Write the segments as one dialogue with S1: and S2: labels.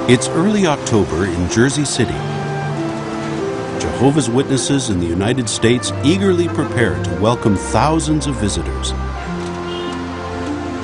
S1: It's early October in Jersey City. Jehovah's Witnesses in the United States eagerly prepare to welcome thousands of visitors.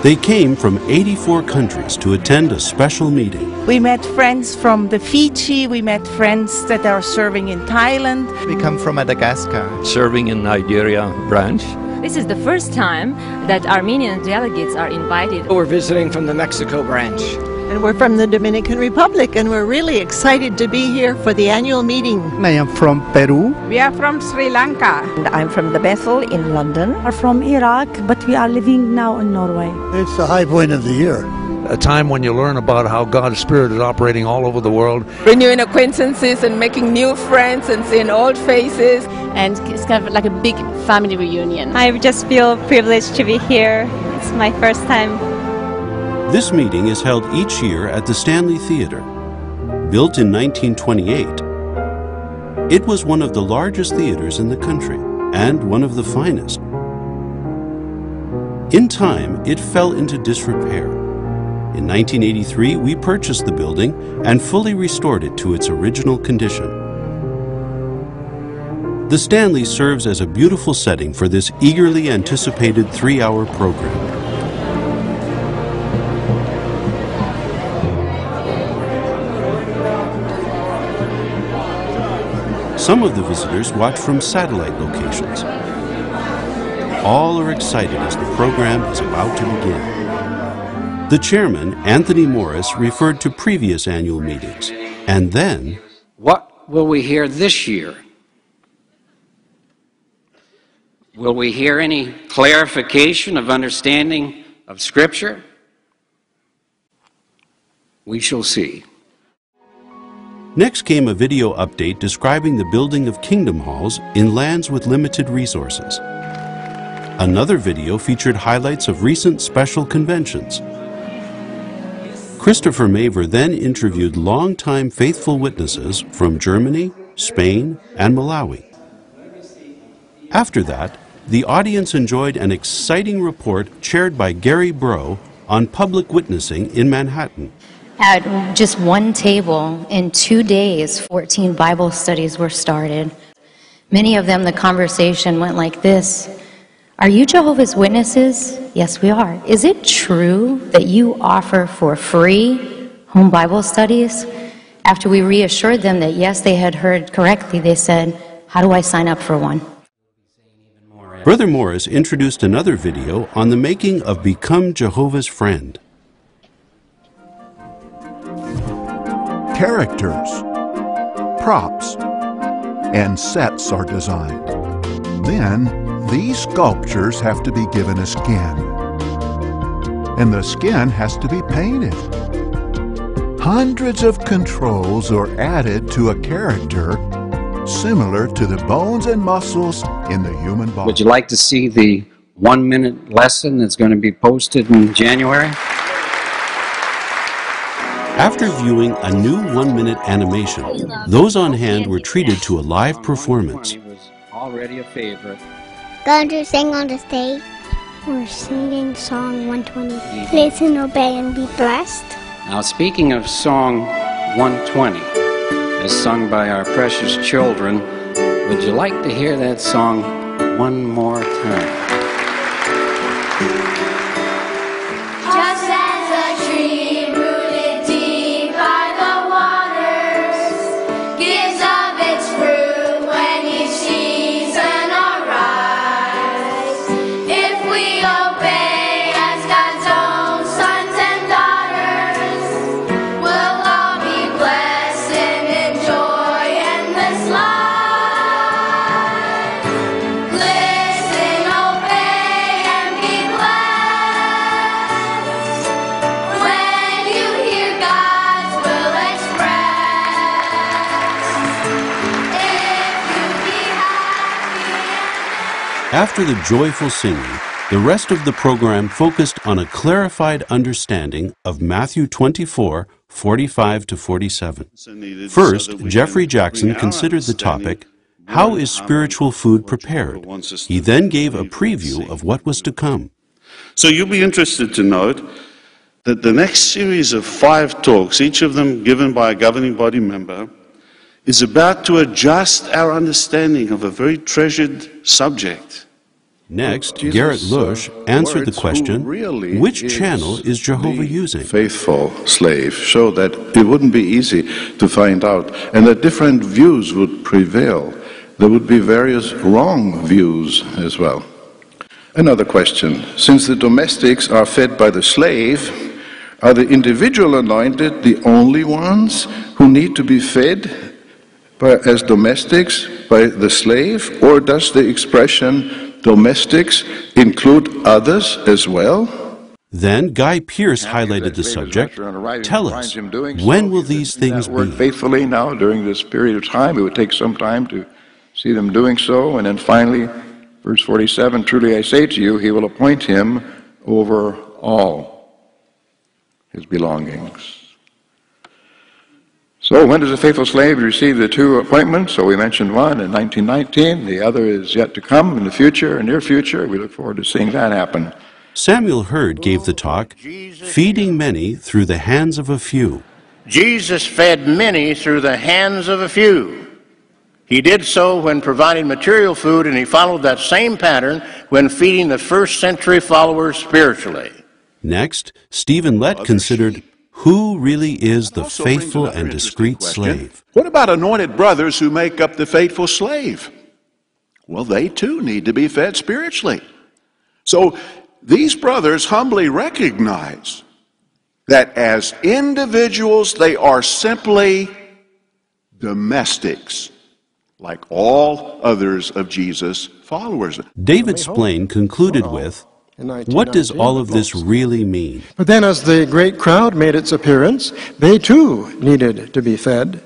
S1: They came from 84 countries to attend a special meeting.
S2: We met friends from the Fiji, we met friends that are serving in Thailand.
S3: We come from Madagascar.
S4: Serving in Nigeria branch.
S5: This is the first time that Armenian delegates are invited.
S6: We're visiting from the Mexico branch.
S7: And we're from the Dominican Republic, and we're really excited to be here for the annual meeting.
S3: I am from Peru.
S2: We are from Sri Lanka.
S7: And I'm from the Bethel in London.
S8: We are from Iraq, but we are living now in Norway.
S9: It's the high point of the year.
S10: A time when you learn about how God's Spirit is operating all over the world.
S2: Renewing acquaintances and making new friends and seeing old faces.
S5: And it's kind of like a big family reunion.
S8: I just feel privileged to be here. It's my first time.
S1: This meeting is held each year at the Stanley Theater. Built in 1928, it was one of the largest theaters in the country and one of the finest. In time, it fell into disrepair. In 1983, we purchased the building and fully restored it to its original condition. The Stanley serves as a beautiful setting for this eagerly anticipated 3-hour program. Some of the visitors watch from satellite locations. All are excited as the program is about to begin. The chairman, Anthony Morris, referred to previous annual meetings, and then...
S6: What will we hear this year? Will we hear any clarification of understanding of Scripture? We shall see.
S1: Next came a video update describing the building of kingdom halls in lands with limited resources. Another video featured highlights of recent special conventions. Christopher Maver then interviewed longtime faithful witnesses from Germany, Spain, and Malawi. After that, the audience enjoyed an exciting report chaired by Gary Bro on public witnessing in Manhattan.
S11: At just one table, in 2 days, 14 Bible studies were started. Many of them, the conversation went like this. Are you Jehovah's Witnesses? Yes, we are. Is it true that you offer for free home Bible studies? After we reassured them that yes, they had heard correctly, they said, how do I sign up for one?
S1: Brother Morris introduced another video on the making of Become Jehovah's Friend.
S12: Characters, props, and sets are designed. Then, these sculptures have to be given a skin. And the skin has to be painted. Hundreds of controls are added to a character similar to the bones and muscles in the human body.
S6: Would you like to see the 1-minute lesson that's going to be posted in January?
S1: After viewing a new 1-minute animation, those on hand were treated to a live performance.
S6: Already a favorite.
S13: Going to sing on the stage. We're singing song 120. Listen, obey, and be blessed.
S6: Now, speaking of song 120, as sung by our precious children, would you like to hear that song one more time?
S14: Just as a tree rooted deep by the waters gives of its fruit when each season arrives, if we obey as God's own sons and daughters, we'll all be blessed and enjoy endless life. Listen, obey, and be blessed. When you hear God's will express, if you be happy.
S1: After the joyful singing, the rest of the program focused on a clarified understanding of Matthew 24, 45 to 47. First, Jeffrey Jackson considered the topic, how is spiritual food prepared? He then gave a preview of what was to come.
S15: So you'll be interested to note that the next series of 5 talks, each of them given by a governing body member, is about to adjust our understanding of a very treasured subject.
S1: Next, Garrett Lush answered the question, which channel is Jehovah using?
S16: Faithful slave show that it wouldn't be easy to find out, and that different views would prevail. There would be various wrong views as well. Another question, since the domestics are fed by the slave, are the individual anointed the only ones who need to be fed as domestics by the slave, or does the expression domestics include others as well?
S1: Then Guy Pearce highlighted the subject. Tell us, when will these things be?
S16: Faithfully now during this period of time. It would take some time to see them doing so. And then finally, verse 47, truly I say to you, he will appoint him over all his belongings. So when does a faithful slave receive the 2 appointments? So we mentioned one in 1919. The other is yet to come in the future, near future. We look forward to seeing that happen.
S1: Samuel Hurd gave the talk, Feeding Many Through the Hands of a Few.
S17: Jesus fed many through the hands of a few. He did so when providing material food, and he followed that same pattern when feeding the first century followers spiritually.
S1: Next, Stephen Lett considered who really is the faithful and discreet slave.
S12: What about anointed brothers who make up the faithful slave? Well, they too need to be fed spiritually. So these brothers humbly recognize that as individuals they are simply domestics, like all others of Jesus' followers.
S1: David Splain concluded with, what does all of this really mean?
S18: But then as the great crowd made its appearance, they too needed to be fed.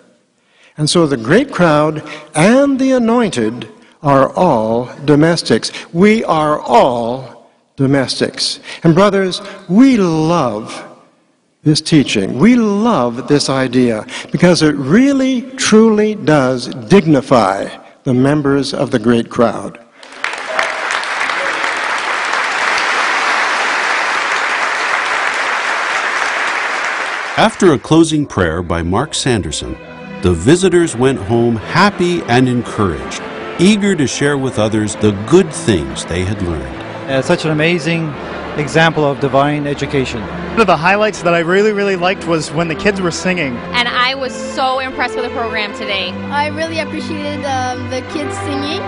S18: And so the great crowd and the anointed are all domestics. We are all domestics. And brothers, we love this teaching. We love this idea because it really, truly does dignify the members of the great crowd.
S1: After a closing prayer by Mark Sanderson, the visitors went home happy and encouraged, eager to share with others the good things they had learned.
S19: Such an amazing example of divine education.
S20: One of the highlights that I really liked was when the kids were singing.
S5: And I was so impressed with the program today.
S13: I really appreciated the kids singing.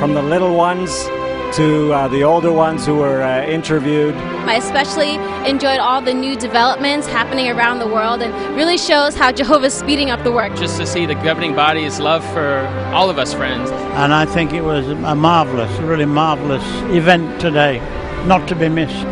S21: From the little ones to the older ones who were interviewed.
S5: I especially enjoyed all the new developments happening around the world, and really shows how Jehovah's speeding up the work.
S22: Just to see the governing body's love for all of us friends.
S23: And I think it was a marvelous, really marvelous event today, not to be missed.